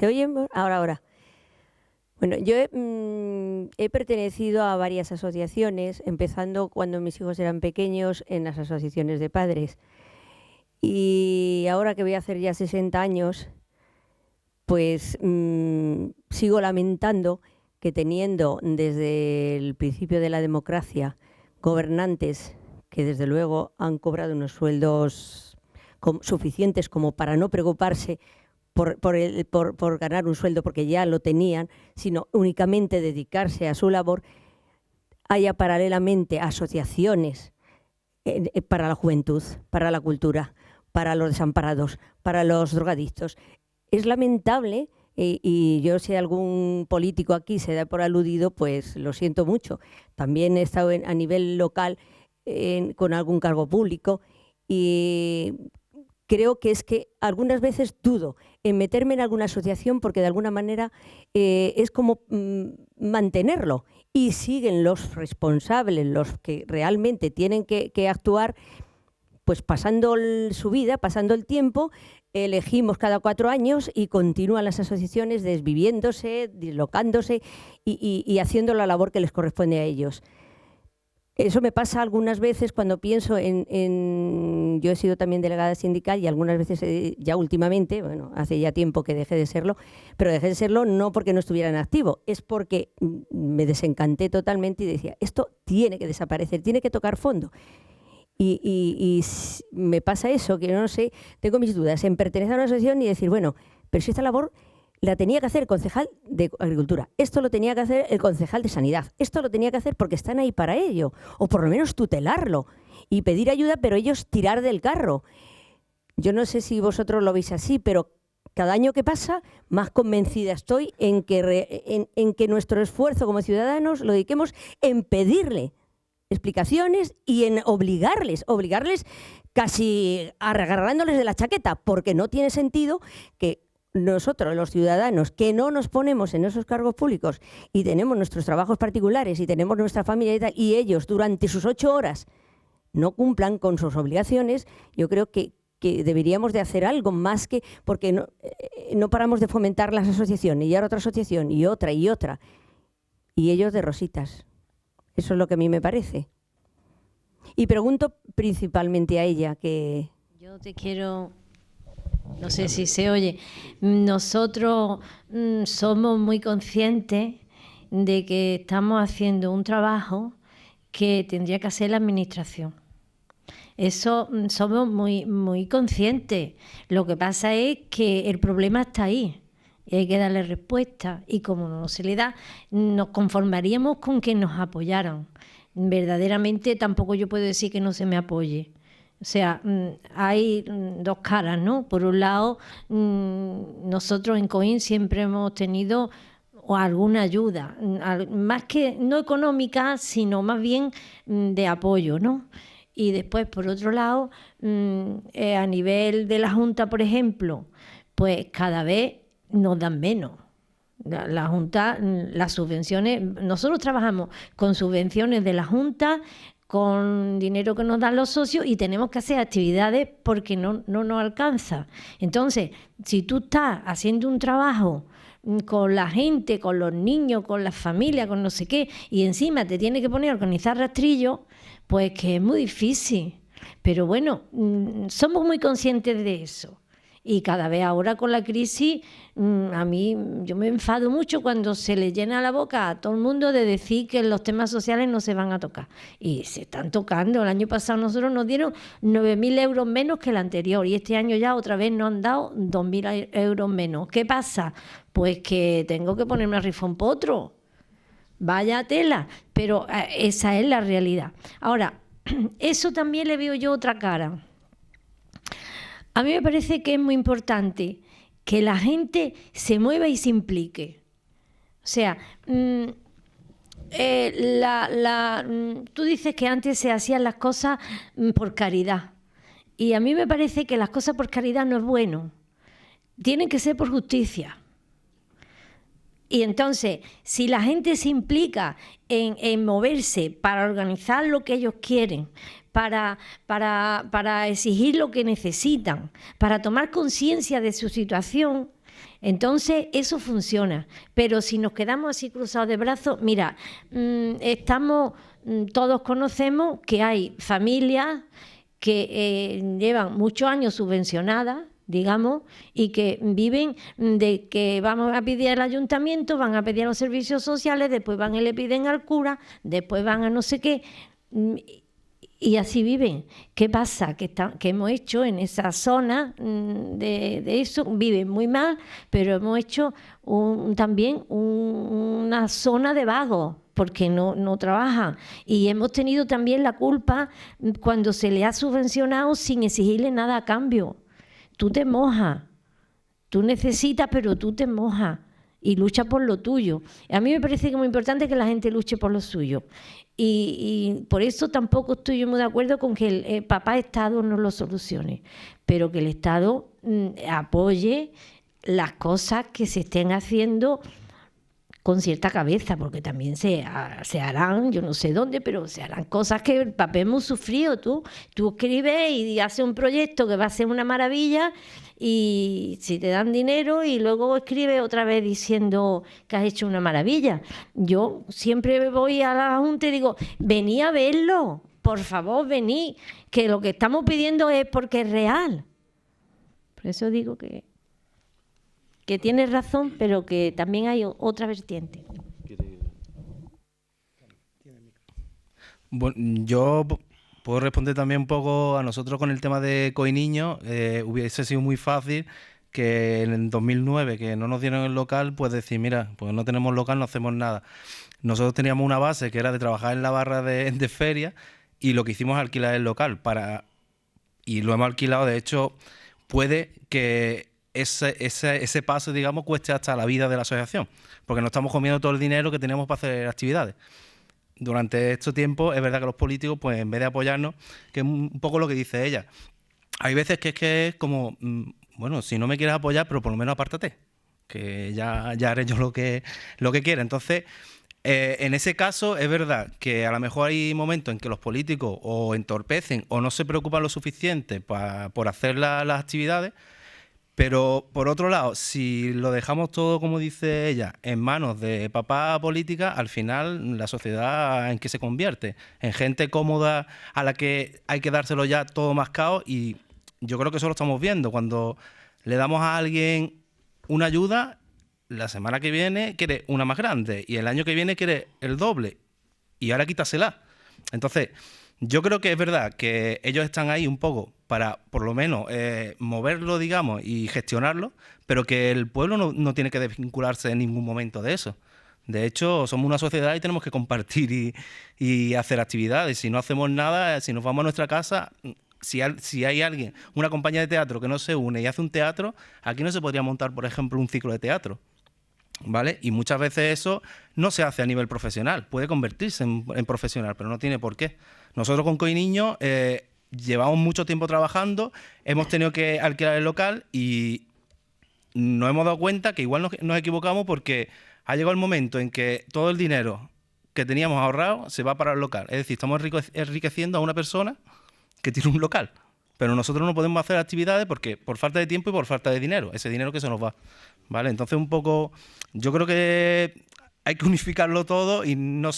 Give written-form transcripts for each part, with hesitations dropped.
¿Se oye? Ahora. Bueno, yo he pertenecido a varias asociaciones, empezando cuando mis hijos eran pequeños en las asociaciones de padres. Y ahora que voy a hacer ya 60 años, pues sigo lamentando que teniendo desde el principio de la democracia gobernantes que desde luego han cobrado unos sueldos suficientes como para no preocuparse por ganar un sueldo porque ya lo tenían, sino únicamente dedicarse a su labor, haya paralelamente asociaciones para la juventud, para la cultura, para los desamparados, para los drogadictos. Es lamentable, y yo si algún político aquí se da por aludido, pues lo siento mucho. También he estado a nivel local con algún cargo público y creo que es que algunas veces dudo en meterme en alguna asociación porque de alguna manera es como mantenerlo y siguen los responsables, los que realmente tienen que actuar, pues pasando su vida, pasando el tiempo, elegimos cada 4 años y continúan las asociaciones desviviéndose, dislocándose y haciendo la labor que les corresponde a ellos. Eso me pasa algunas veces cuando pienso yo he sido también delegada sindical y algunas veces, ya últimamente, bueno, hace ya tiempo que dejé de serlo, pero dejé de serlo no porque no estuviera en activo, es porque me desencanté totalmente y decía, esto tiene que desaparecer, tiene que tocar fondo. Y me pasa eso, que no sé, tengo mis dudas en pertenecer a una asociación y decir, bueno, pero si esta labor la tenía que hacer el concejal de Agricultura, esto lo tenía que hacer el concejal de Sanidad, esto lo tenía que hacer porque están ahí para ello, o por lo menos tutelarlo y pedir ayuda, pero ellos tirar del carro. Yo no sé si vosotros lo veis así, pero cada año que pasa, más convencida estoy en que nuestro esfuerzo como ciudadanos lo dediquemos en pedirle explicaciones y en obligarles casi agarrándoles de la chaqueta, porque no tiene sentido que nosotros, los ciudadanos, que no nos ponemos en esos cargos públicos y tenemos nuestros trabajos particulares y tenemos nuestra familia y tal, y ellos durante sus 8 horas no cumplan con sus obligaciones. Yo creo que deberíamos de hacer algo más que, porque no paramos de fomentar las asociaciones y ahora otra asociación y otra y otra, y ellos de rositas. Eso es lo que a mí me parece. Y pregunto principalmente a ella que... Yo te quiero... No sé si se oye. Nosotros somos muy conscientes de que estamos haciendo un trabajo que tendría que hacer la Administración. Eso somos muy conscientes. Lo que pasa es que el problema está ahí. Y hay que darle respuesta, y como no se le da, nos conformaríamos con que nos apoyaran. Verdaderamente tampoco yo puedo decir que no se me apoye. O sea, hay dos caras, ¿no? Por un lado, nosotros en COIN siempre hemos tenido alguna ayuda, más que no económica, sino más bien de apoyo, ¿no? Y después, por otro lado, a nivel de la Junta, por ejemplo, pues cada vez nos dan menos. La Junta, las subvenciones, nosotros trabajamos con subvenciones de la Junta, con dinero que nos dan los socios y tenemos que hacer actividades porque no nos alcanza. Entonces, si tú estás haciendo un trabajo con la gente, con los niños, con la familia, con no sé qué, y encima te tienes que poner a organizar rastrillos, pues que es muy difícil. Pero bueno, somos muy conscientes de eso. Y cada vez ahora con la crisis, a mí yo me enfado mucho cuando se le llena la boca a todo el mundo de decir que los temas sociales no se van a tocar. Y se están tocando. El año pasado nosotros nos dieron 9.000 euros menos que el anterior y este año ya otra vez nos han dado 2.000 euros menos. ¿Qué pasa? Pues que tengo que ponerme a rifón potro. Vaya tela. Pero esa es la realidad. Ahora, eso también le veo yo otra cara. A mí me parece que es muy importante que la gente se mueva y se implique. O sea, tú dices que antes se hacían las cosas por caridad. Y a mí me parece que las cosas por caridad no es bueno. Tienen que ser por justicia. Y entonces, si la gente se implica en moverse para organizar lo que ellos quieren, para exigir lo que necesitan, para tomar conciencia de su situación, Entonces, eso funciona. Pero si nos quedamos así cruzados de brazos, mira, todos conocemos que hay familias que llevan muchos años subvencionadas, digamos, y que viven de que vamos a pedir al ayuntamiento, van a pedir a los servicios sociales, después van y le piden al cura, después van a no sé qué, y así viven. ¿Qué pasa? Que hemos hecho en esa zona de eso, viven muy mal, pero hemos hecho también una zona de vagos, porque no trabajan. Y hemos tenido también la culpa cuando se le ha subvencionado sin exigirle nada a cambio. Tú te mojas, tú necesitas, pero tú te mojas y luchas por lo tuyo. A mí me parece que es muy importante que la gente luche por lo suyo. Y por eso tampoco estoy yo muy de acuerdo con que el papá Estado no lo solucione, pero que el Estado apoye las cosas que se estén haciendo con cierta cabeza, porque también se harán, yo no sé dónde, pero se harán cosas que el papel hemos sufrido. Tú escribes y haces un proyecto que va a ser una maravilla, y si te dan dinero y luego escribes otra vez diciendo que has hecho una maravilla. Yo siempre voy a la Junta y digo, vení a verlo, por favor, vení, que lo que estamos pidiendo es porque es real. Por eso digo que tienes razón, pero que también hay otra vertiente. Bueno, yo puedo responder también un poco a nosotros con el tema de Coiniño. Hubiese sido muy fácil que en el 2009, que no nos dieron el local, pues decir, mira, pues no tenemos local, no hacemos nada. Nosotros teníamos una base que era de trabajar en la barra de feria, y lo que hicimos es alquilar el local y lo hemos alquilado. De hecho, puede que ese paso, digamos, cueste hasta la vida de la asociación, porque no estamos comiendo todo el dinero que teníamos para hacer actividades. Durante este tiempo es verdad que los políticos, pues en vez de apoyarnos, que es un poco lo que dice ella, hay veces que es como, bueno, si no me quieres apoyar, pero por lo menos apártate, que ya haré yo lo que quiera. Entonces, en ese caso es verdad que a lo mejor hay momentos en que los políticos o entorpecen o no se preocupan lo suficiente por hacer las actividades. Pero, por otro lado, si lo dejamos todo, como dice ella, en manos de papá política, al final la sociedad en qué se convierte, en gente cómoda a la que hay que dárselo ya todo mascado. Y yo creo que eso lo estamos viendo. Cuando le damos a alguien una ayuda, la semana que viene quiere una más grande y el año que viene quiere el doble y ahora quítasela. Entonces, yo creo que es verdad que ellos están ahí un poco para, por lo menos, moverlo, digamos, y gestionarlo, pero que el pueblo no tiene que desvincularse en ningún momento de eso. De hecho, somos una sociedad y tenemos que compartir y hacer actividades. Si no hacemos nada, si nos vamos a nuestra casa, si hay alguien, una compañía de teatro que no se une y hace un teatro, aquí no se podría montar, por ejemplo, un ciclo de teatro, ¿vale? Y muchas veces eso no se hace a nivel profesional, puede convertirse en profesional, pero no tiene por qué. Nosotros con Coiniño llevamos mucho tiempo trabajando, hemos tenido que alquilar el local y nos hemos dado cuenta que igual nos equivocamos, porque ha llegado el momento en que todo el dinero que teníamos ahorrado se va para el local. Es decir, estamos enriqueciendo a una persona que tiene un local, pero nosotros no podemos hacer actividades porque por falta de tiempo y por falta de dinero, ese dinero que se nos va, ¿vale? Entonces, un poco, yo creo que hay que unificarlo todo y no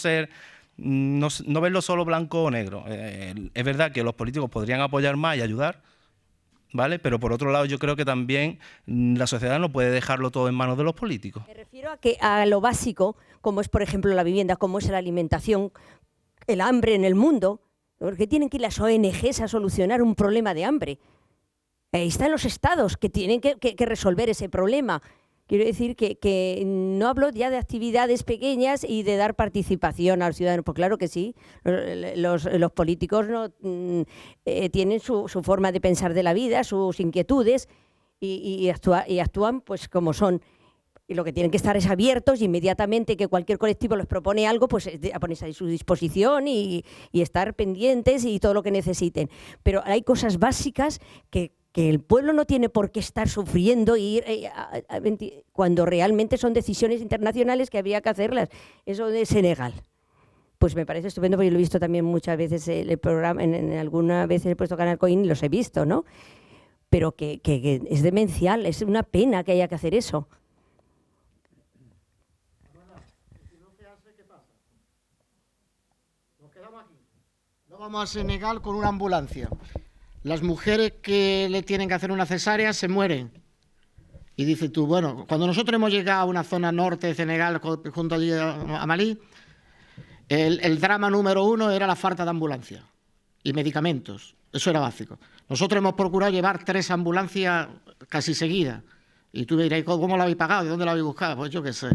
verlo solo blanco o negro. Es verdad que los políticos podrían apoyar más y ayudar, ¿vale? Pero por otro lado, yo creo que también la sociedad no puede dejarlo todo en manos de los políticos. Me refiero a lo básico, como es, por ejemplo, la vivienda, como es la alimentación, el hambre en el mundo. Porque tienen que ir las ONGs a solucionar un problema de hambre. Ahí están los estados que tienen que resolver ese problema. Quiero decir que no hablo ya de actividades pequeñas y de dar participación a los ciudadanos, pues claro que sí, los políticos tienen su forma de pensar de la vida, sus inquietudes y actúan pues como son. Y lo que tienen que estar es abiertos, y inmediatamente que cualquier colectivo les propone algo, pues a ponerse a su disposición y estar pendientes y todo lo que necesiten. Pero hay cosas básicas que el pueblo no tiene por qué estar sufriendo cuando realmente son decisiones internacionales que había que hacerlas. Eso de Senegal. Pues me parece estupendo, porque yo lo he visto también muchas veces el programa, en alguna vez he puesto Canal Coin y los he visto, ¿no? pero que es demencial, es una pena que haya que hacer eso. No vamos a Senegal con una ambulancia. Las mujeres que le tienen que hacer una cesárea se mueren. Y dices tú, bueno, cuando nosotros hemos llegado a una zona norte de Senegal, junto allí a Malí, el drama número 1 era la falta de ambulancia y medicamentos. Eso era básico. Nosotros hemos procurado llevar 3 ambulancias casi seguidas. Y tú me dirás, ¿cómo lo habéis pagado? ¿De dónde lo habéis buscado? Pues yo qué sé.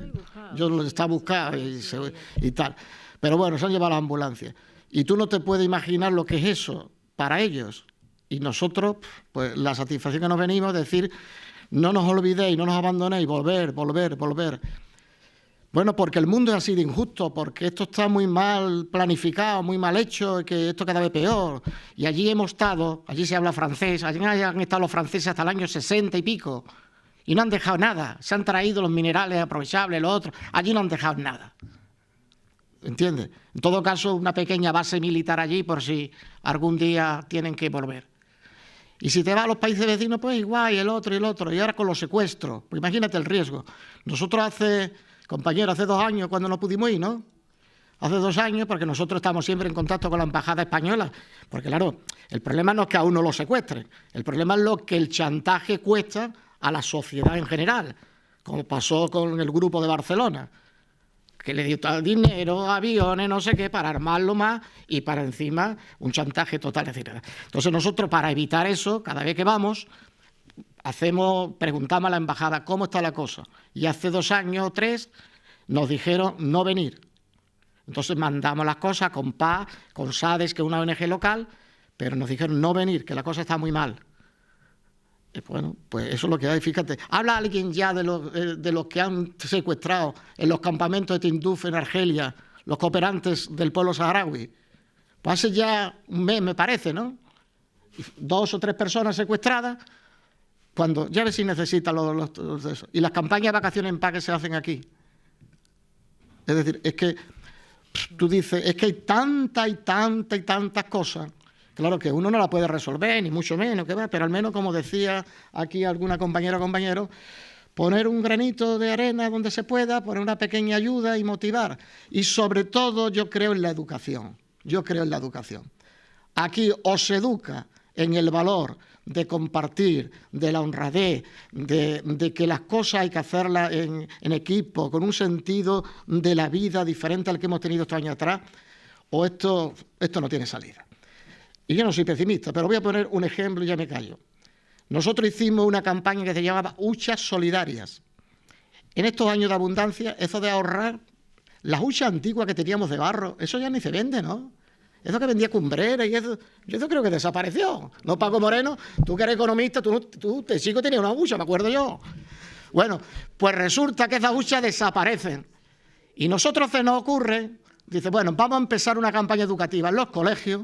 Yo lo estaba buscando y tal. Pero bueno, se han llevado las ambulancias. Y tú no te puedes imaginar lo que es eso para ellos. Y nosotros, pues la satisfacción que nos venimos es decir, no nos olvidéis, no nos abandonéis, volver. Bueno, porque el mundo es así de injusto, porque esto está muy mal planificado, muy mal hecho, que esto cada vez peor. Y allí hemos estado, allí se habla francés, allí han estado los franceses hasta el año 60 y pico, y no han dejado nada. Se han traído los minerales aprovechables, los otros, allí no han dejado nada. ¿Entiendes? En todo caso, una pequeña base militar allí por si algún día tienen que volver. Y si te vas a los países vecinos, pues igual, y el otro. Y ahora con los secuestros, pues imagínate el riesgo. Nosotros compañero, hace 2 años cuando no pudimos ir, ¿no? Hace 2 años, porque nosotros estamos siempre en contacto con la embajada española. Porque claro, el problema no es que a uno lo secuestren, el problema es lo que el chantaje cuesta a la sociedad en general, como pasó con el grupo de Barcelona, que le dio dinero, aviones, no sé qué, para armarlo más y para encima un chantaje total, etc. Entonces nosotros, para evitar eso, cada vez que vamos, preguntamos a la embajada cómo está la cosa. Y hace 2 años o 3 nos dijeron no venir. Entonces mandamos las cosas con PAS, con SADES, que es una ONG local, pero nos dijeron no venir, que la cosa está muy mal. Y bueno, pues eso es lo que hay, fíjate. ¿Habla alguien ya de los que han secuestrado en los campamentos de Tinduf en Argelia, los cooperantes del pueblo saharaui? Pues hace ya un mes, me parece, ¿no? 2 o 3 personas secuestradas, cuando ya ves si necesitan los de eso. Y las campañas de vacaciones en paz que se hacen aquí. Es decir, es que tú dices, es que hay tantas cosas. Claro que uno no la puede resolver, ni mucho menos, pero al menos, como decía aquí alguna compañera o compañero, poner un granito de arena donde se pueda, poner una pequeña ayuda y motivar. Y sobre todo yo creo en la educación. Aquí o se educa en el valor de compartir, de la honradez, de que las cosas hay que hacerlas en equipo, con un sentido de la vida diferente al que hemos tenido estos años atrás, o esto no tiene salida. Y yo no soy pesimista, pero voy a poner un ejemplo y ya me callo. Nosotros hicimos una campaña que se llamaba Huchas Solidarias. En estos años de abundancia, eso de ahorrar, las huchas antiguas que teníamos de barro, eso ya ni se vende, ¿no? Eso que vendía Cumbrera y eso, yo eso creo que desapareció. ¿No, Paco Moreno? Tú que eres economista, tú de chico tenías una hucha, me acuerdo yo. Bueno, pues resulta que esas huchas desaparecen. Y nosotros se nos ocurre, dice, bueno, vamos a empezar una campaña educativa en los colegios,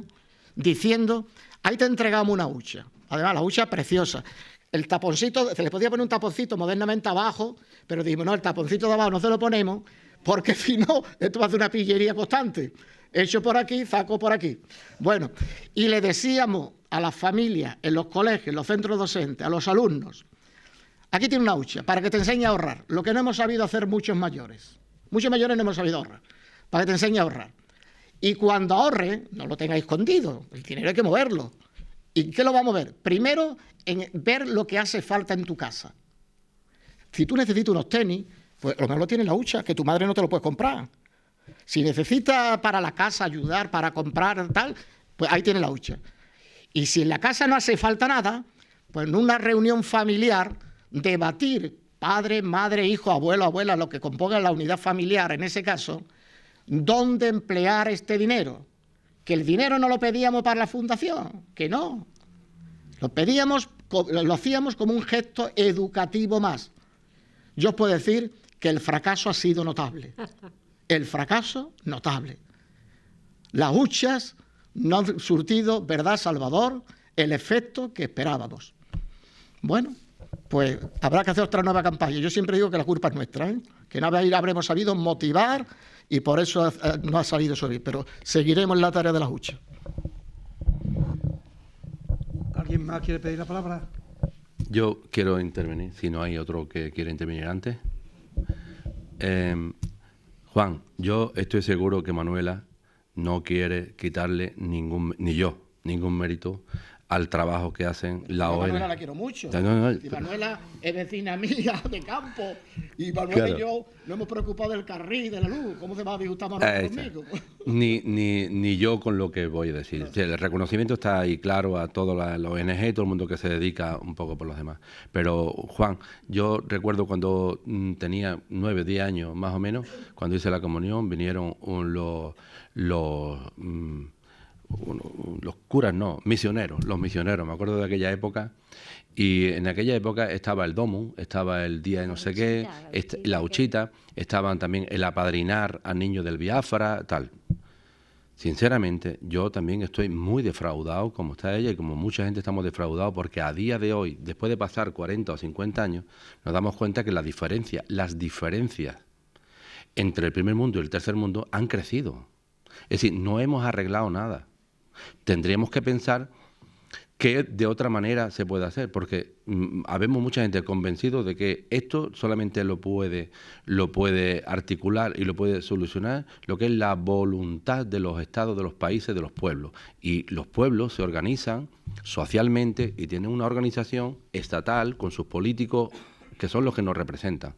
diciendo, ahí te entregamos una hucha. Además, la hucha es preciosa. El taponcito, se le podía poner un taponcito modernamente abajo, pero dijimos, no, el taponcito de abajo no se lo ponemos, porque si no, esto va a ser una pillería constante. Hecho por aquí, saco por aquí. Bueno, y le decíamos a las familias, en los colegios, en los centros docentes, a los alumnos, aquí tiene una hucha, para que te enseñe a ahorrar, lo que no hemos sabido hacer muchos mayores. Muchos mayores no hemos sabido ahorrar, para que te enseñe a ahorrar. Y cuando ahorre, no lo tenga escondido, el dinero hay que moverlo. ¿Y qué lo va a mover? Primero, en ver lo que hace falta en tu casa. Si tú necesitas unos tenis, pues lo mejor lo tiene en la hucha, que tu madre no te lo puede comprar. Si necesitas para la casa ayudar, para comprar tal, pues ahí tiene la hucha. Y si en la casa no hace falta nada, pues en una reunión familiar, debatir, padre, madre, hijo, abuelo, abuela, lo que componga la unidad familiar en ese caso, dónde emplear este dinero. Que el dinero no lo pedíamos para la fundación, que no. Lo hacíamos como un gesto educativo más. Yo os puedo decir que el fracaso ha sido notable. El fracaso, notable. Las huchas no han surtido, ¿verdad, Salvador?, el efecto que esperábamos. Bueno, pues habrá que hacer otra nueva campaña. Yo siempre digo que la culpa es nuestra, ¿eh? Que no habremos sabido motivar y por eso no ha salido eso bien, pero seguiremos en la tarea de las huchas. ¿Alguien más quiere pedir la palabra? Yo quiero intervenir, si no hay otro que quiera intervenir antes. Juan, yo estoy seguro que Manuela no quiere quitarle ningún mérito al trabajo que hacen la ONG. Manuela la quiero mucho. Y Manuela es vecina mía de campo. Y Manuela y yo nos hemos preocupado del carril, de la luz. ¿Cómo se va a disgustar Manuela conmigo? Ni yo con lo que voy a decir. O sea, el reconocimiento está ahí claro a todas las ONG y todo el mundo que se dedica un poco por los demás. Pero, Juan, yo recuerdo cuando tenía 9, 10 años más o menos, cuando hice la comunión, vinieron los curas, no, los misioneros, me acuerdo de aquella época, y en aquella época estaba el domo, estaba el día de no sé qué, la huchita, estaban también el apadrinar a niños del Biafra, tal. Sinceramente, yo también estoy muy defraudado, como está ella y como mucha gente estamos defraudados, porque a día de hoy, después de pasar 40 o 50 años, nos damos cuenta que las diferencias entre el primer mundo y el tercer mundo han crecido. Es decir, no hemos arreglado nada. Tendríamos que pensar qué de otra manera se puede hacer, porque habemos mucha gente convencido de que esto solamente lo puede articular y lo puede solucionar lo que es la voluntad de los estados, de los países, de los pueblos. Y los pueblos se organizan socialmente y tienen una organización estatal con sus políticos que son los que nos representan.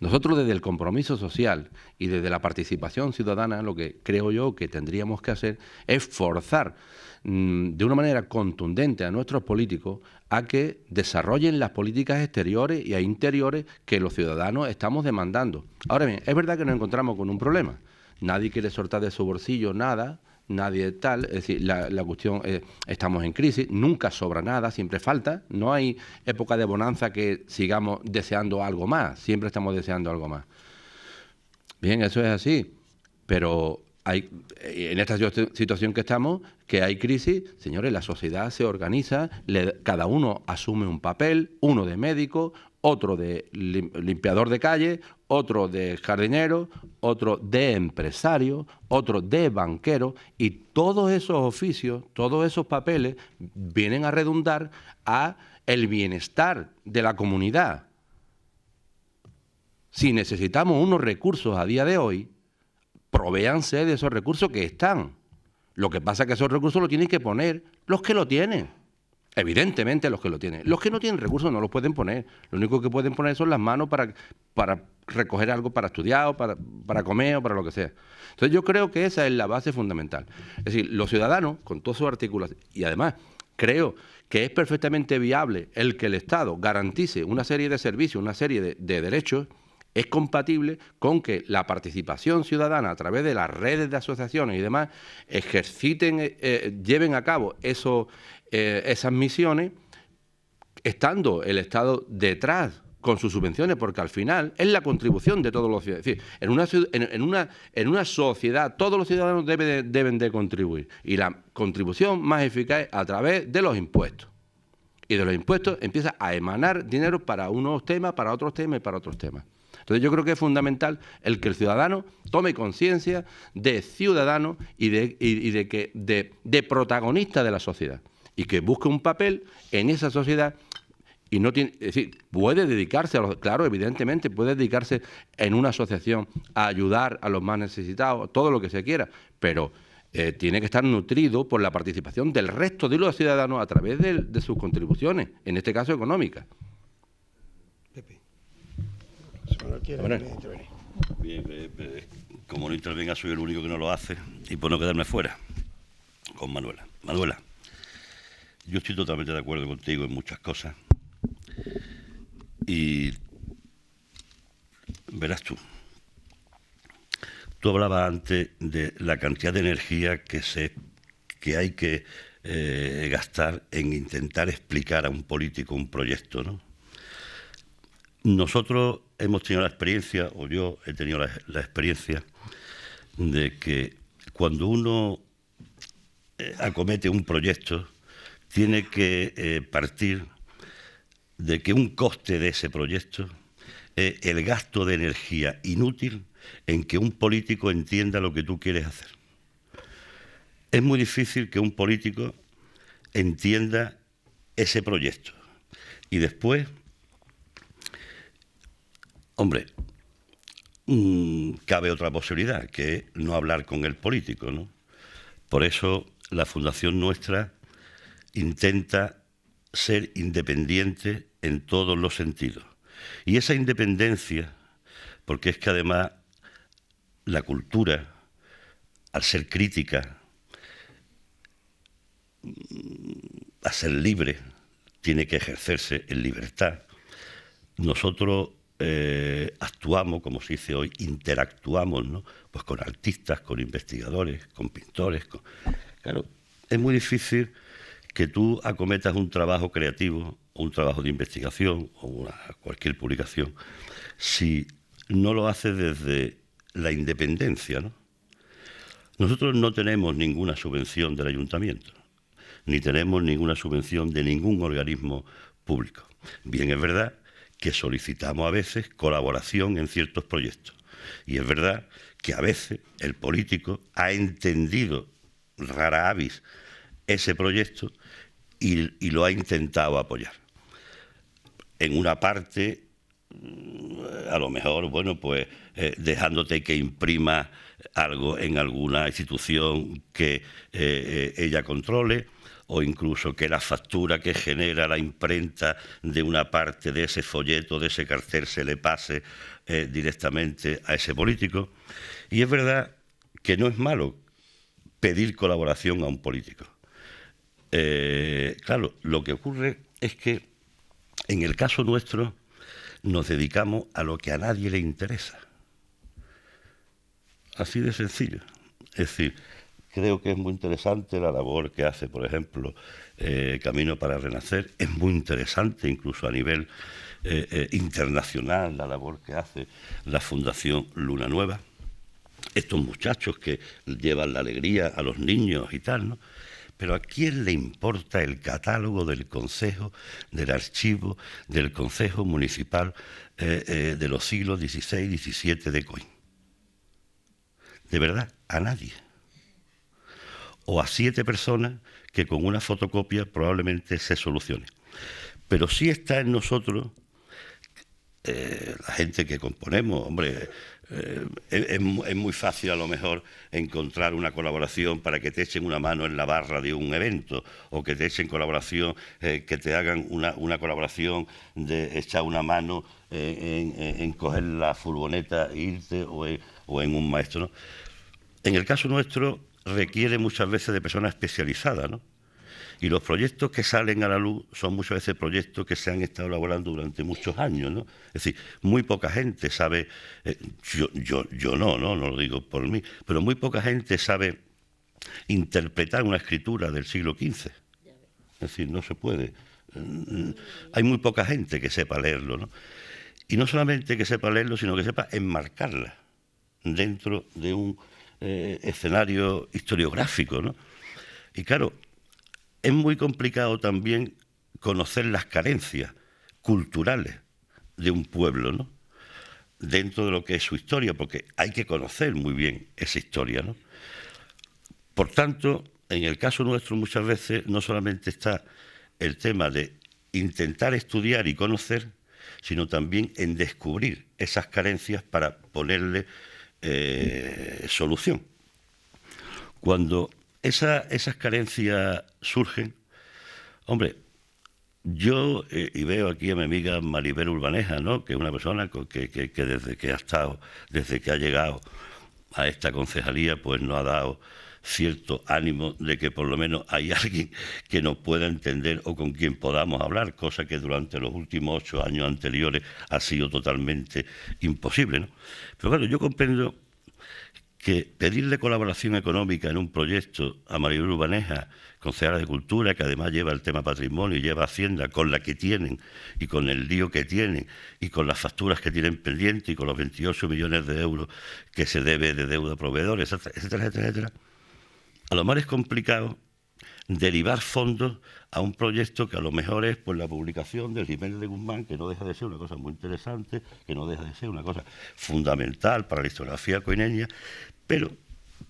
Nosotros desde el compromiso social y desde la participación ciudadana, lo que creo yo que tendríamos que hacer es forzar de una manera contundente a nuestros políticos a que desarrollen las políticas exteriores y interiores que los ciudadanos estamos demandando. Ahora bien, es verdad que nos encontramos con un problema. Nadie quiere soltar de su bolsillo nada, nadie tal, es decir, la cuestión es, estamos en crisis, nunca sobra nada, siempre falta, no hay época de bonanza que sigamos deseando algo más, siempre estamos deseando algo más. Bien, eso es así, pero hay, en esta situación que estamos, que hay crisis, señores, la sociedad se organiza, cada uno asume un papel, uno de médico, otro de limpiador de calle, otro de jardinero, otro de empresario, otro de banquero, y todos esos oficios, todos esos papeles vienen a redundar a el bienestar de la comunidad. Si necesitamos unos recursos a día de hoy, provéanse de esos recursos que están. Lo que pasa es que esos recursos los tienen que poner los que lo tienen. Evidentemente los que lo tienen. Los que no tienen recursos no los pueden poner. Lo único que pueden poner son las manos para recoger algo para estudiar, o para comer o para lo que sea. Entonces yo creo que esa es la base fundamental. Es decir, los ciudadanos, con todas sus articulaciones, y además creo que es perfectamente viable el que el Estado garantice una serie de servicios, una serie de derechos, es compatible con que la participación ciudadana a través de las redes de asociaciones y demás lleven a cabo esas misiones, estando el Estado detrás con sus subvenciones, porque al final es la contribución de todos los ciudadanos. Es decir, en una sociedad todos los ciudadanos deben de contribuir, y la contribución más eficaz es a través de los impuestos. Y de los impuestos empieza a emanar dinero para unos temas, para otros temas y para otros temas. Entonces yo creo que es fundamental el que el ciudadano tome conciencia de ciudadano y de protagonista de la sociedad, y que busque un papel en esa sociedad. Y no tiene, es decir, puede dedicarse claro, evidentemente, puede dedicarse en una asociación a ayudar a los más necesitados, todo lo que se quiera, pero tiene que estar nutrido por la participación del resto de los ciudadanos a través de sus contribuciones, en este caso económicas. Pepe. Bien, como no intervenga, soy el único que no lo hace, y por no quedarme fuera con Manuela. Manuela, yo estoy totalmente de acuerdo contigo en muchas cosas, y verás tú hablabas antes de la cantidad de energía que hay que gastar en intentar explicar a un político un proyecto, ¿no? Nosotros hemos tenido la experiencia, o yo he tenido la experiencia, de que cuando uno acomete un proyecto, tiene que partir de que un coste de ese proyecto es el gasto de energía inútil en que un político entienda lo que tú quieres hacer. Es muy difícil que un político entienda ese proyecto. Y después, hombre, cabe otra posibilidad, que es no hablar con el político, ¿no? Por eso la fundación nuestra intenta ser independiente en todos los sentidos. Y esa independencia, porque es que además la cultura, al ser crítica, a ser libre, tiene que ejercerse en libertad. Nosotros actuamos, como se dice hoy, interactuamos, ¿no? Pues con artistas, con investigadores, con pintores. Claro, es muy difícil que tú acometas un trabajo creativo, o un trabajo de investigación, o cualquier publicación, si no lo haces desde la independencia, ¿no? Nosotros no tenemos ninguna subvención del ayuntamiento, ni tenemos ninguna subvención de ningún organismo público. Bien, es verdad que solicitamos a veces colaboración en ciertos proyectos. Y es verdad que a veces el político ha entendido rara avis ese proyecto y lo ha intentado apoyar. En una parte, a lo mejor, bueno, pues dejándote que imprima algo en alguna institución que ella controle, o incluso que la factura que genera la imprenta de una parte de ese folleto, de ese cartel, se le pase directamente a ese político. Y es verdad que no es malo pedir colaboración a un político. Claro, lo que ocurre es que en el caso nuestro nos dedicamos a lo que a nadie le interesa. Así de sencillo. Es decir, creo que es muy interesante la labor que hace, por ejemplo, Camino para Renacer. Es muy interesante, incluso a nivel internacional, la labor que hace la Fundación Luna Nueva. Estos muchachos que llevan la alegría a los niños y tal, ¿no? Pero ¿a quién le importa el catálogo del Concejo, del archivo del Concejo Municipal de los siglos XVI y XVII de Coín? De verdad, a nadie. O a 7 personas que con una fotocopia probablemente se solucione. Pero sí está en nosotros, la gente que componemos, hombre, es muy fácil a lo mejor encontrar una colaboración para que te echen una mano en la barra de un evento, o que te echen colaboración, que te hagan una colaboración de echar una mano en coger la furgoneta e irte, o en un maestro, ¿no? En el caso nuestro requiere muchas veces de personas especializadas, ¿no? Y los proyectos que salen a la luz son muchas veces proyectos que se han estado elaborando durante muchos años, ¿no? Es decir, muy poca gente sabe, yo no lo digo por mí, pero muy poca gente sabe interpretar una escritura del siglo XV. Es decir, no se puede. Hay muy poca gente que sepa leerlo, ¿no? Y no solamente que sepa leerlo, sino que sepa enmarcarla dentro de un escenario historiográfico, ¿no? Y claro, es muy complicado también conocer las carencias culturales de un pueblo, ¿no? Dentro de lo que es su historia, porque hay que conocer muy bien esa historia, ¿no? Por tanto, en el caso nuestro muchas veces no solamente está el tema de intentar estudiar y conocer, sino también en descubrir esas carencias para ponerle solución. Cuando esas carencias surgen, hombre, yo y veo aquí a mi amiga Maribel Urbaneja, ¿no? Que es una persona que desde que ha llegado a esta concejalía, pues nos ha dado cierto ánimo de que por lo menos hay alguien que nos pueda entender o con quien podamos hablar, cosa que durante los últimos 8 años anteriores ha sido totalmente imposible, ¿no? Pero claro, yo comprendo que pedirle colaboración económica en un proyecto a Maribel Urbaneja, concejala de Cultura, que además lleva el tema patrimonio y lleva Hacienda, con la que tienen y con el lío que tienen y con las facturas que tienen pendientes y con los 28 millones de euros que se debe de deuda a proveedores, etcétera, etcétera, etcétera, a lo mejor es complicado derivar fondos a un proyecto que a lo mejor es pues la publicación del Jiménez de Guzmán, que no deja de ser una cosa muy interesante, que no deja de ser una cosa fundamental para la historiografía coineña, pero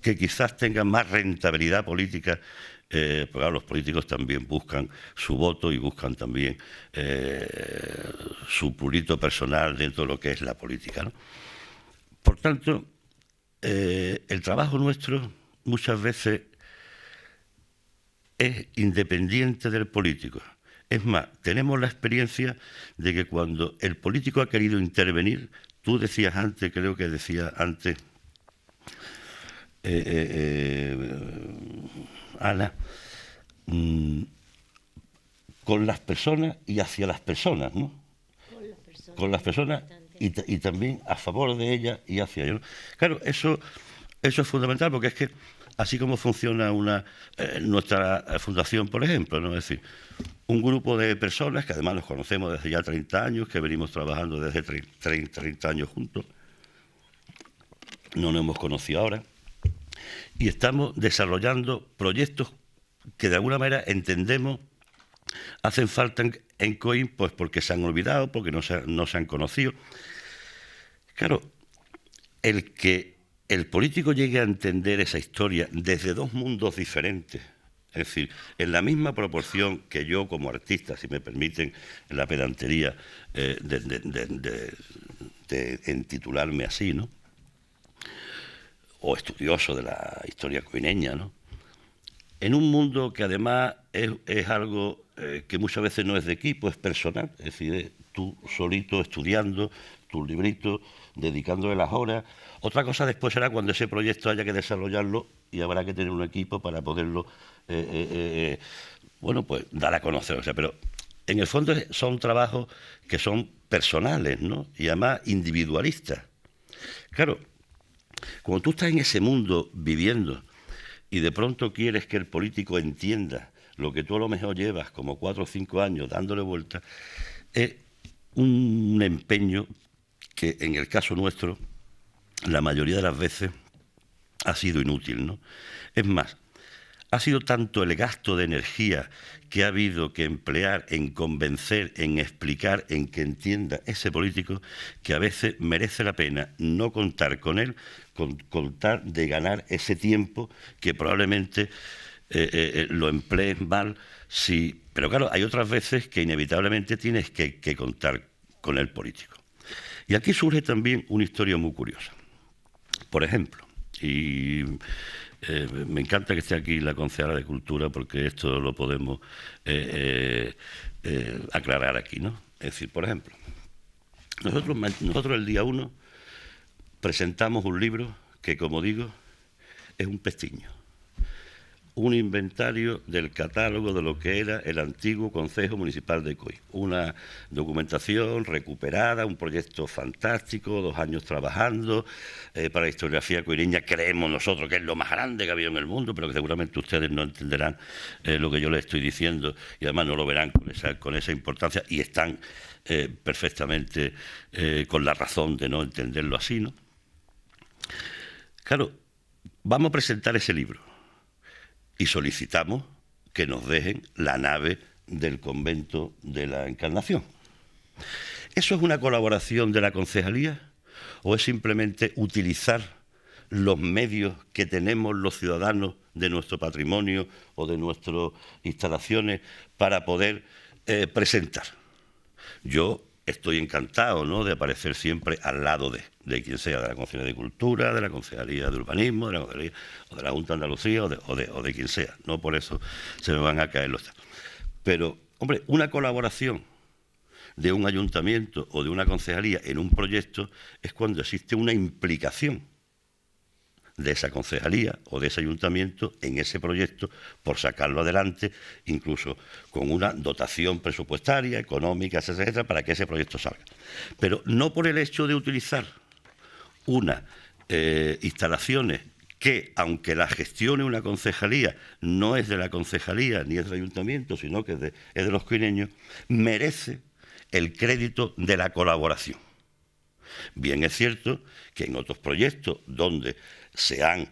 que quizás tenga más rentabilidad política pues claro, los políticos también buscan su voto y buscan también su prurito personal dentro de lo que es la política, ¿no? Por tanto, el trabajo nuestro muchas veces es independiente del político. Es más, tenemos la experiencia de que cuando el político ha querido intervenir, tú decías antes, creo que decía antes, Ana, con las personas y hacia las personas, ¿no? Con las personas y también a favor de ellas y hacia ellos. Claro, eso es fundamental, porque es que así como funciona nuestra fundación, por ejemplo, ¿no? Es decir, un grupo de personas que además nos conocemos desde ya 30 años, que venimos trabajando desde 30 años juntos, no nos hemos conocido ahora, y estamos desarrollando proyectos que de alguna manera entendemos hacen falta en COIN, pues porque se han olvidado, porque no se han conocido. Claro, el que el político llegue a entender esa historia desde dos mundos diferentes, es decir, en la misma proporción que yo como artista, si me permiten la pedantería de intitularme así, ¿no? O estudioso de la historia coineña, ¿no? En un mundo que además es algo que muchas veces no es de equipo, es personal, es decir, tú solito estudiando tus libritos, dedicándole las horas. Otra cosa después será cuando ese proyecto haya que desarrollarlo y habrá que tener un equipo para poderlo, bueno, pues dar a conocer. O sea, pero en el fondo son trabajos que son personales, ¿no? Y además individualistas. Claro, cuando tú estás en ese mundo viviendo y de pronto quieres que el político entienda lo que tú a lo mejor llevas como 4 o 5 años dándole vuelta, es un empeño que en el caso nuestro la mayoría de las veces ha sido inútil, ¿no? Es más, ha sido tanto el gasto de energía que ha habido que emplear en convencer, en explicar, en que entienda ese político, que a veces merece la pena no contar con él, contar de ganar ese tiempo que probablemente lo emplees mal. Sí, pero claro, hay otras veces que inevitablemente tienes que contar con el político. Y aquí surge también una historia muy curiosa. Por ejemplo, y me encanta que esté aquí la concejala de Cultura, porque esto lo podemos aclarar aquí, ¿no? Es decir, por ejemplo, nosotros el día 1 presentamos un libro que, como digo, es un pestiño. Un inventario del catálogo de lo que era el antiguo Concejo Municipal de Coín. Una documentación recuperada, un proyecto fantástico, 2 años trabajando para la historiografía coineña. Creemos nosotros que es lo más grande que ha habido en el mundo, pero que seguramente ustedes no entenderán lo que yo les estoy diciendo y además no lo verán con esa importancia y están perfectamente con la razón de no entenderlo así, ¿no? Claro, vamos a presentar ese libro y solicitamos que nos dejen la nave del convento de la Encarnación. ¿Eso es una colaboración de la concejalía o es simplemente utilizar los medios que tenemos los ciudadanos de nuestro patrimonio o de nuestras instalaciones para poder presentar? Yo estoy encantado, ¿no?, de aparecer siempre al lado de quien sea, de la Concejalía de Cultura, de la Concejalía de Urbanismo, de la Concejalía, o de la Junta de Andalucía, o de quien sea. No por eso se me van a caer los... Pero, hombre, una colaboración de un ayuntamiento o de una concejalía en un proyecto es cuando existe una implicación de esa concejalía o de ese ayuntamiento en ese proyecto por sacarlo adelante, incluso con una dotación presupuestaria, económica, etcétera, para que ese proyecto salga. Pero no por el hecho de utilizar unas instalaciones que, aunque la gestione una concejalía, no es de la concejalía ni es del ayuntamiento, sino que es de los coineños, merece el crédito de la colaboración. Bien es cierto que en otros proyectos donde se han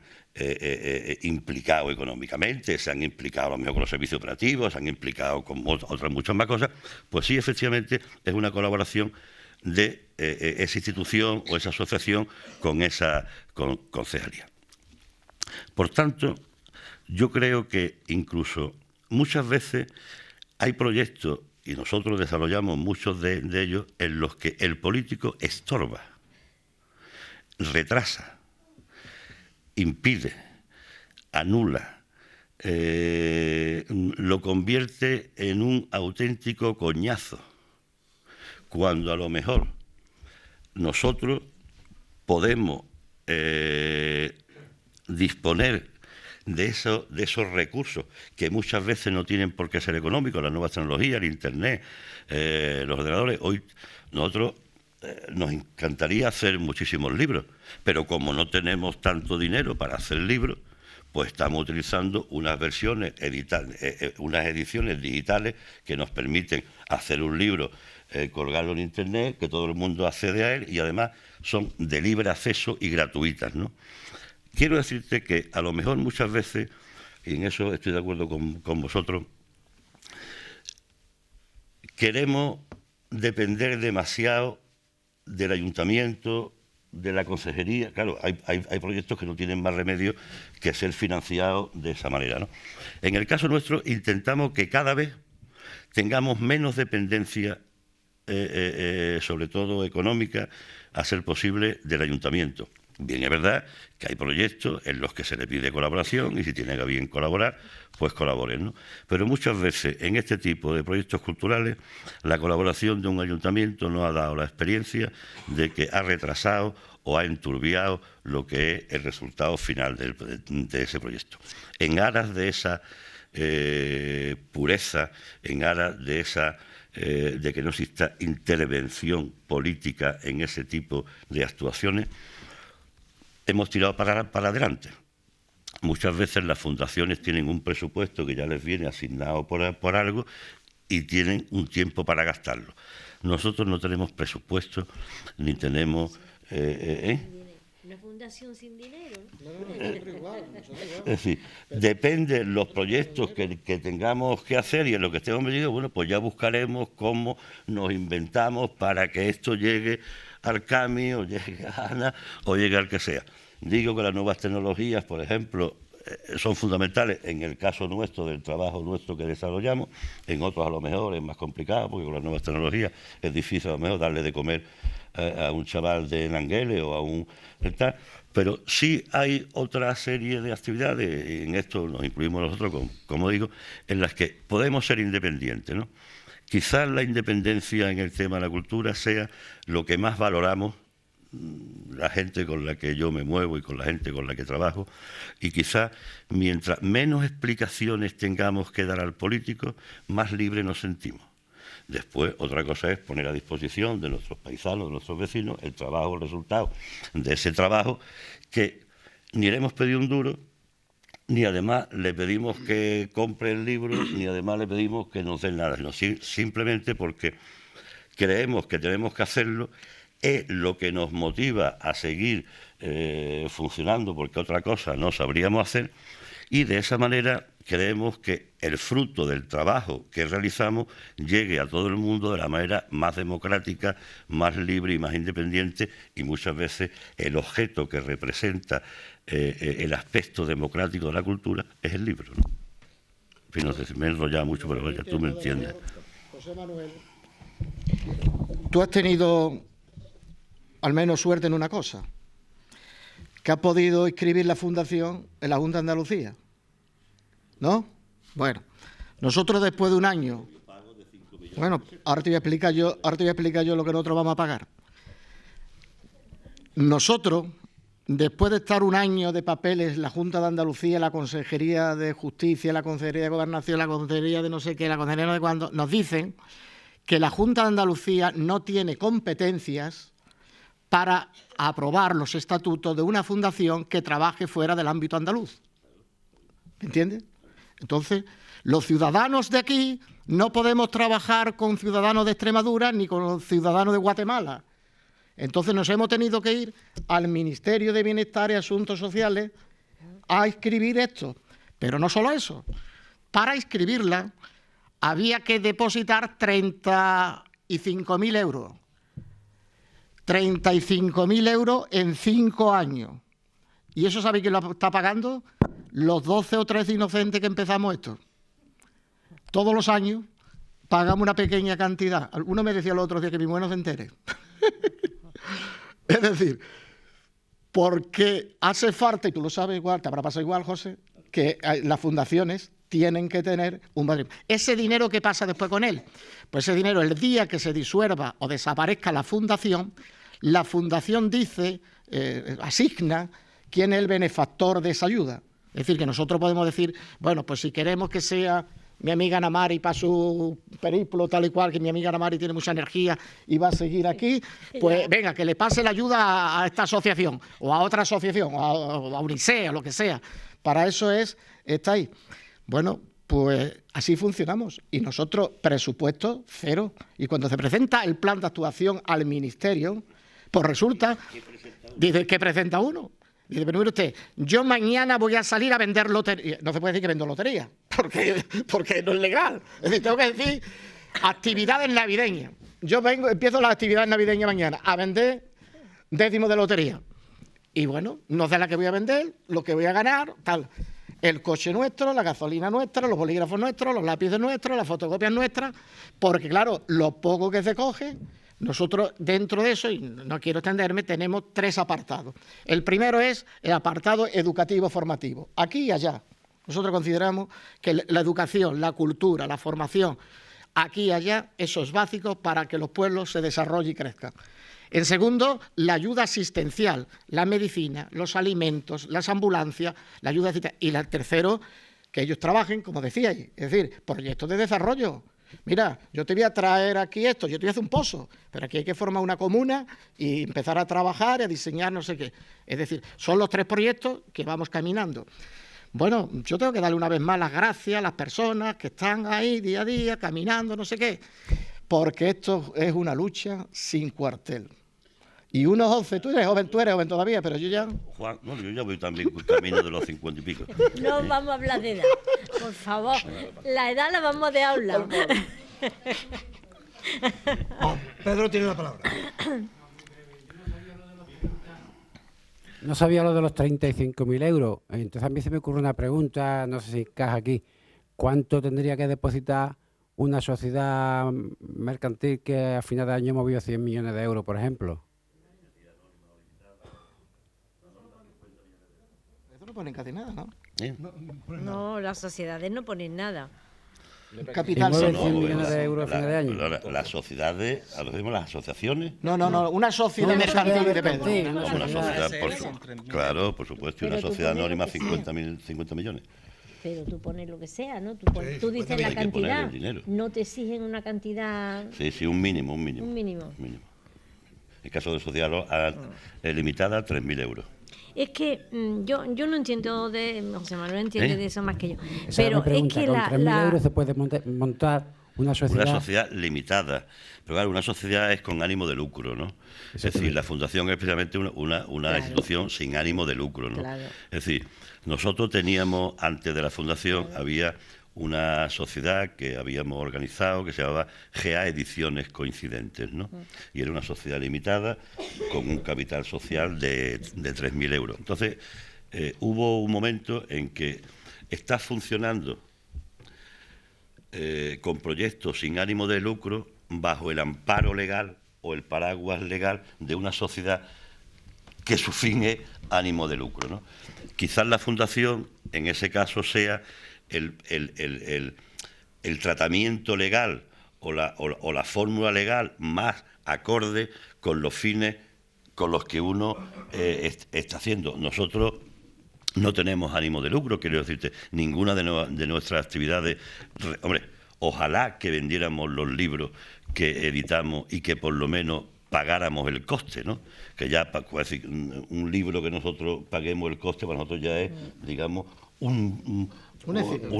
implicado económicamente, se han implicado a lo mejor con los servicios operativos, se han implicado con otras muchas más cosas, pues sí, efectivamente, es una colaboración de esa institución o esa asociación con esa concejalía. Por tanto, yo creo que incluso muchas veces hay proyectos, y nosotros desarrollamos muchos de ellos, en los que el político estorba, retrasa, impide, anula, lo convierte en un auténtico coñazo, cuando a lo mejor nosotros podemos disponer de esos recursos que muchas veces no tienen por qué ser económicos, las nuevas tecnologías, el Internet, los ordenadores. Hoy nosotros nos encantaría hacer muchísimos libros, pero como no tenemos tanto dinero para hacer libros, pues estamos utilizando unas versiones unas ediciones digitales que nos permiten hacer un libro, colgarlo en Internet, que todo el mundo accede a él, y además son de libre acceso y gratuitas, ¿no? Quiero decirte que a lo mejor muchas veces, y en eso estoy de acuerdo con vosotros, queremos depender demasiado del ayuntamiento, de la consejería. Claro, hay proyectos que no tienen más remedio que ser financiados de esa manera, ¿no? En el caso nuestro intentamos que cada vez tengamos menos dependencia, sobre todo económica, a ser posible, del ayuntamiento. Bien, es verdad que hay proyectos en los que se le pide colaboración y si tienen a bien colaborar, pues colaboren, ¿no? Pero muchas veces en este tipo de proyectos culturales la colaboración de un ayuntamiento no ha dado la experiencia de que ha retrasado o ha enturbiado lo que es el resultado final de ese proyecto. En aras de esa pureza, en aras de esa de que no exista intervención política en ese tipo de actuaciones, hemos tirado para adelante. Muchas veces las fundaciones tienen un presupuesto que ya les viene asignado por algo y tienen un tiempo para gastarlo. Nosotros no tenemos presupuesto ni tenemos... Una fundación sin dinero. Es decir, depende de los proyectos que tengamos que hacer y en lo que estemos metidos, bueno, pues ya buscaremos cómo nos inventamos para que esto llegue al CAMI o llegue a ANA o llegue al que sea. Digo que las nuevas tecnologías, por ejemplo, son fundamentales en el caso nuestro, del trabajo nuestro que desarrollamos. En otros a lo mejor es más complicado porque con las nuevas tecnologías es difícil a lo mejor darle de comer a un chaval de Nanguele o a un tal, pero sí hay otra serie de actividades, y en esto nos incluimos nosotros, como digo, en las que podemos ser independientes, ¿no? Quizás la independencia en el tema de la cultura sea lo que más valoramos la gente con la que yo me muevo y con la gente con la que trabajo, y quizás mientras menos explicaciones tengamos que dar al político, más libre nos sentimos. Después, otra cosa es poner a disposición de nuestros paisanos, de nuestros vecinos, el trabajo, el resultado de ese trabajo, que ni le hemos pedido un duro, ni además le pedimos que compre el libro, ni además le pedimos que nos den nada, sino simplemente porque creemos que tenemos que hacerlo, es lo que nos motiva a seguir funcionando, porque otra cosa no sabríamos hacer, y de esa manera creemos que el fruto del trabajo que realizamos llegue a todo el mundo de la manera más democrática, más libre y más independiente, y muchas veces el objeto que representa el aspecto democrático de la cultura es el libro, ¿no? En fin, no sé si me he enrollado mucho, pero vaya, tú me entiendes. José Manuel, tú has tenido al menos suerte en una cosa, que has podido inscribir la fundación en la Junta de Andalucía, ¿no? Bueno, nosotros después de un año, bueno, ahora te voy a explicar yo lo que nosotros vamos a pagar. Nosotros, después de estar un año de papeles, la Junta de Andalucía, la Consejería de Justicia, la Consejería de Gobernación, la Consejería de no sé qué, la Consejería de no sé cuándo, nos dicen que la Junta de Andalucía no tiene competencias para aprobar los estatutos de una fundación que trabaje fuera del ámbito andaluz. ¿Me entiendes? Entonces, los ciudadanos de aquí no podemos trabajar con ciudadanos de Extremadura ni con ciudadanos de Guatemala. Entonces nos hemos tenido que ir al Ministerio de Bienestar y Asuntos Sociales a inscribir esto. Pero no solo eso. Para inscribirla había que depositar 35.000 euros. 35.000 euros en 5 años. ¿Y eso sabéis quién lo está pagando? los 12 o 13 inocentes que empezamos esto, todos los años pagamos una pequeña cantidad. Uno me decía el otro día que mi mujer no se entere. Es decir, porque hace falta, y tú lo sabes igual, te habrá pasado igual, José, que las fundaciones tienen que tener un patrimonio. ¿Ese dinero qué pasa después con él? Pues ese dinero, el día que se disuelva o desaparezca la fundación dice, asigna quién es el benefactor de esa ayuda. Es decir, que nosotros podemos decir, bueno, pues si queremos que sea mi amiga Ana Mari para su periplo tal y cual, que mi amiga Ana Mari tiene mucha energía y va a seguir aquí, pues venga, que le pase la ayuda a esta asociación o a otra asociación, o a Unicef, o lo que sea. Para eso está ahí. Bueno, pues así funcionamos. Y nosotros, presupuesto cero. Y cuando se presenta el plan de actuación al Ministerio, pues resulta, dice, ¿qué presenta uno? Dice, pero mire usted, yo mañana voy a salir a vender lotería. No se puede decir que vendo lotería, porque no es legal. Es decir, tengo que decir actividades navideñas. Yo empiezo las actividades navideñas mañana a vender décimos de lotería. Y bueno, no sé la que voy a vender, lo que voy a ganar, tal. El coche nuestro, la gasolina nuestra, los bolígrafos nuestros, los lápices nuestros, las fotocopias nuestras, porque claro, lo poco que se coge, nosotros dentro de eso, y no quiero extenderme, tenemos 3 apartados. El primero es el apartado educativo formativo, aquí y allá. Nosotros consideramos que la educación, la cultura, la formación, aquí y allá, eso es básico para que los pueblos se desarrollen y crezcan. En segundo, la ayuda asistencial, la medicina, los alimentos, las ambulancias, la ayuda asistencial. Y el tercero, que ellos trabajen, como decíais, es decir, proyectos de desarrollo. Mira, yo te voy a traer aquí esto, yo te voy a hacer un pozo, pero aquí hay que formar una comuna y empezar a trabajar y a diseñar no sé qué. Es decir, son los 3 proyectos que vamos caminando. Bueno, yo tengo que darle una vez más las gracias a las personas que están ahí día a día, caminando, no sé qué, porque esto es una lucha sin cuartel. Y unos 11, tú eres joven todavía, pero yo ya... Juan, no, yo ya voy también camino de los 50 y pico. No vamos a hablar de edad, por favor. La edad la vamos a hablar. Pedro tiene la palabra. No sabía lo de los 35.000 euros. Entonces a mí se me ocurre una pregunta, no sé si encaja aquí. ¿Cuánto tendría que depositar una sociedad mercantil que a final de año movió 100 millones de euros, por ejemplo? Eso no pone casi nada, ¿no? No, las sociedades no ponen nada. Capital. ¿Y mueve 100 millones de euros a final de año? Las sociedades, las asociaciones. No, una sociedad mercantil independiente. Una sociedad, claro, por supuesto, y una sociedad anónima 50 millones. Pero tú pones lo que sea, ¿no? Tú dices la cantidad, no te exigen una cantidad... Sí, un mínimo. Un mínimo. En caso de sociedad limitada, 3.000 euros. Es que yo no entiendo José Manuel entiende de eso más que yo. Pero es que con 3.000 euros se puede montar una sociedad... Una sociedad limitada. Pero claro, una sociedad es con ánimo de lucro, ¿no? Es decir, la fundación es precisamente una institución sin ánimo de lucro, ¿no? Claro. Es decir, nosotros teníamos, antes de la fundación, había una sociedad que habíamos organizado que se llamaba GA Ediciones Coincidentes, ¿no? Y era una sociedad limitada con un capital social de 3.000 euros. Entonces, hubo un momento en que está funcionando con proyectos sin ánimo de lucro bajo el amparo legal o el paraguas legal de una sociedad que su fin es ánimo de lucro, ¿no? Quizás la fundación, en ese caso, sea el tratamiento legal o la fórmula legal más acorde con los fines con los que uno está haciendo. Nosotros no tenemos ánimo de lucro, quiero decirte, ninguna de nuestras actividades... Hombre, ojalá que vendiéramos los libros que editamos y que por lo menos pagáramos el coste, ¿no? Que ya, pues, decir, un libro que nosotros paguemos el coste, para nosotros ya es, digamos, un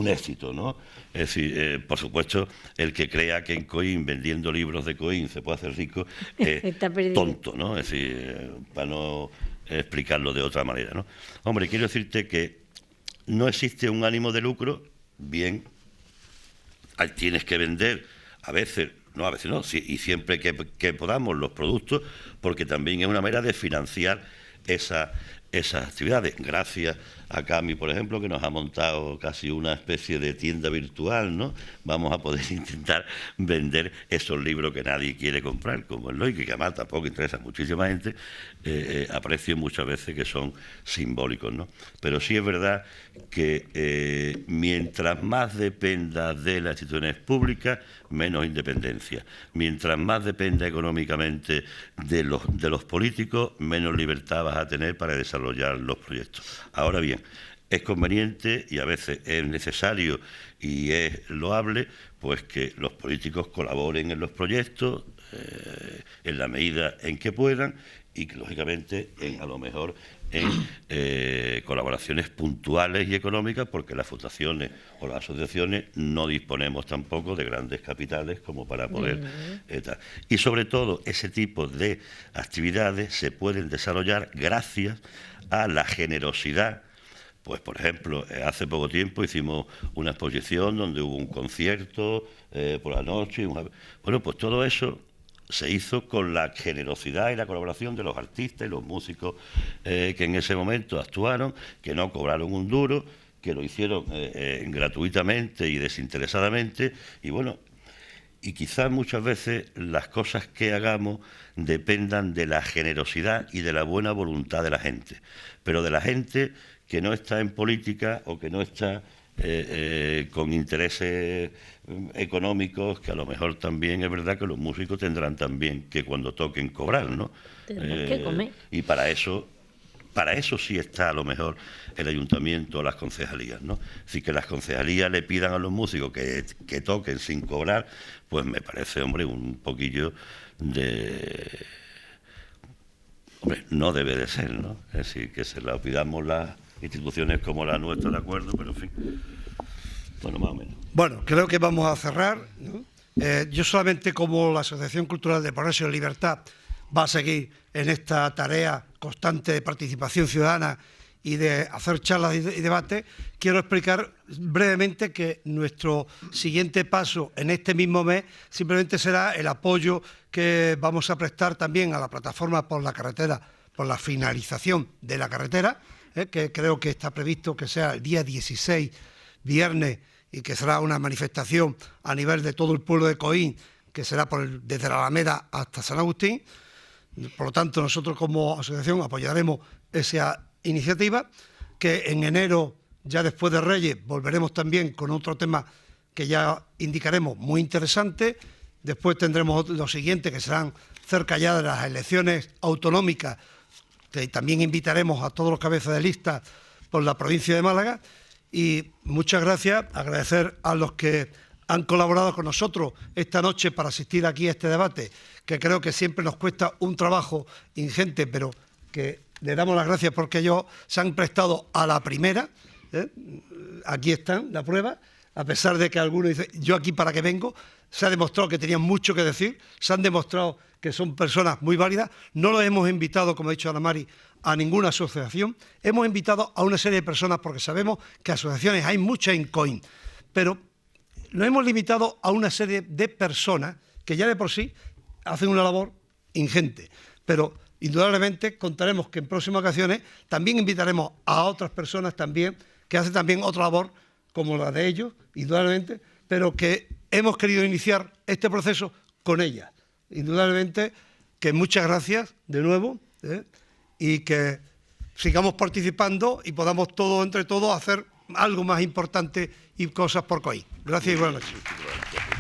éxito, ¿no? Es decir, por supuesto, el que crea que en Coín, vendiendo libros de Coín, se puede hacer rico, es tonto, ¿no? Es decir, para no explicarlo de otra manera, ¿no? Hombre, quiero decirte que no existe un ánimo de lucro, bien, tienes que vender, a veces no, y siempre que podamos los productos, porque también es una manera de financiar esa esas actividades. Gracias a Cami, por ejemplo, que nos ha montado casi una especie de tienda virtual, ¿no? Vamos a poder intentar vender esos libros que nadie quiere comprar, como el Loic, que además tampoco interesa a muchísima gente, aprecio muchas veces que son simbólicos, ¿no? Pero sí es verdad que mientras más dependa de las instituciones públicas, menos independencia. Mientras más dependa económicamente de los políticos, menos libertad vas a tener para desarrollar los proyectos. Ahora bien, es conveniente y a veces es necesario y es loable pues que los políticos colaboren en los proyectos en la medida en que puedan y que lógicamente a lo mejor en colaboraciones puntuales y económicas, porque las fundaciones o las asociaciones no disponemos tampoco de grandes capitales como para poder y sobre todo ese tipo de actividades se pueden desarrollar gracias a la generosidad. Pues, por ejemplo, hace poco tiempo hicimos una exposición donde hubo un concierto por la noche. Bueno, pues todo eso se hizo con la generosidad y la colaboración de los artistas y los músicos que en ese momento actuaron, que no cobraron un duro, que lo hicieron gratuitamente y desinteresadamente. Y bueno, y quizás muchas veces las cosas que hagamos dependan de la generosidad y de la buena voluntad de la gente, pero de la gente que no está en política o que no está con intereses económicos, que a lo mejor también es verdad que los músicos tendrán también que cuando toquen cobrar, ¿no? Tendrán que comer. Y para eso sí está a lo mejor el ayuntamiento o las concejalías, ¿no? Así que las concejalías le pidan a los músicos que toquen sin cobrar, pues me parece, hombre, un poquillo de... Hombre, no debe de ser, ¿no? Es decir, que se la pidamos las instituciones como la nuestra, de acuerdo, pero en fin, bueno, más o menos. Bueno, creo que vamos a cerrar, ¿no? Yo solamente, como la Asociación Cultural de Progreso y Libertad va a seguir en esta tarea constante de participación ciudadana y de hacer charlas y debates, quiero explicar brevemente que nuestro siguiente paso en este mismo mes simplemente será el apoyo que vamos a prestar también a la plataforma por la carretera, por la finalización de la carretera, que creo que está previsto que sea el día 16, viernes, y que será una manifestación a nivel de todo el pueblo de Coín, que será desde la Alameda hasta San Agustín. Por lo tanto, nosotros como asociación apoyaremos esa iniciativa, que en enero, ya después de Reyes, volveremos también con otro tema que ya indicaremos muy interesante. Después tendremos lo siguiente, que serán cerca ya de las elecciones autonómicas, que también invitaremos a todos los cabezas de lista por la provincia de Málaga. Y muchas gracias, agradecer a los que han colaborado con nosotros esta noche para asistir aquí a este debate, que creo que siempre nos cuesta un trabajo ingente, pero que le damos las gracias porque ellos se han prestado a la primera. Aquí están la prueba, a pesar de que algunos dicen, yo aquí para qué vengo. Se ha demostrado que tenían mucho que decir, se han demostrado que son personas muy válidas. No los hemos invitado, como ha dicho Ana Mari, a ninguna asociación. Hemos invitado a una serie de personas porque sabemos que asociaciones hay muchas en Coín, pero nos hemos limitado a una serie de personas que ya de por sí hacen una labor ingente. Pero indudablemente contaremos que en próximas ocasiones también invitaremos a otras personas también que hacen también otra labor como la de ellos, indudablemente, pero que hemos querido iniciar este proceso con ellas. Indudablemente que muchas gracias de nuevo y que sigamos participando y podamos todos entre todos hacer algo más importante y cosas por Coín. Gracias y buenas noches.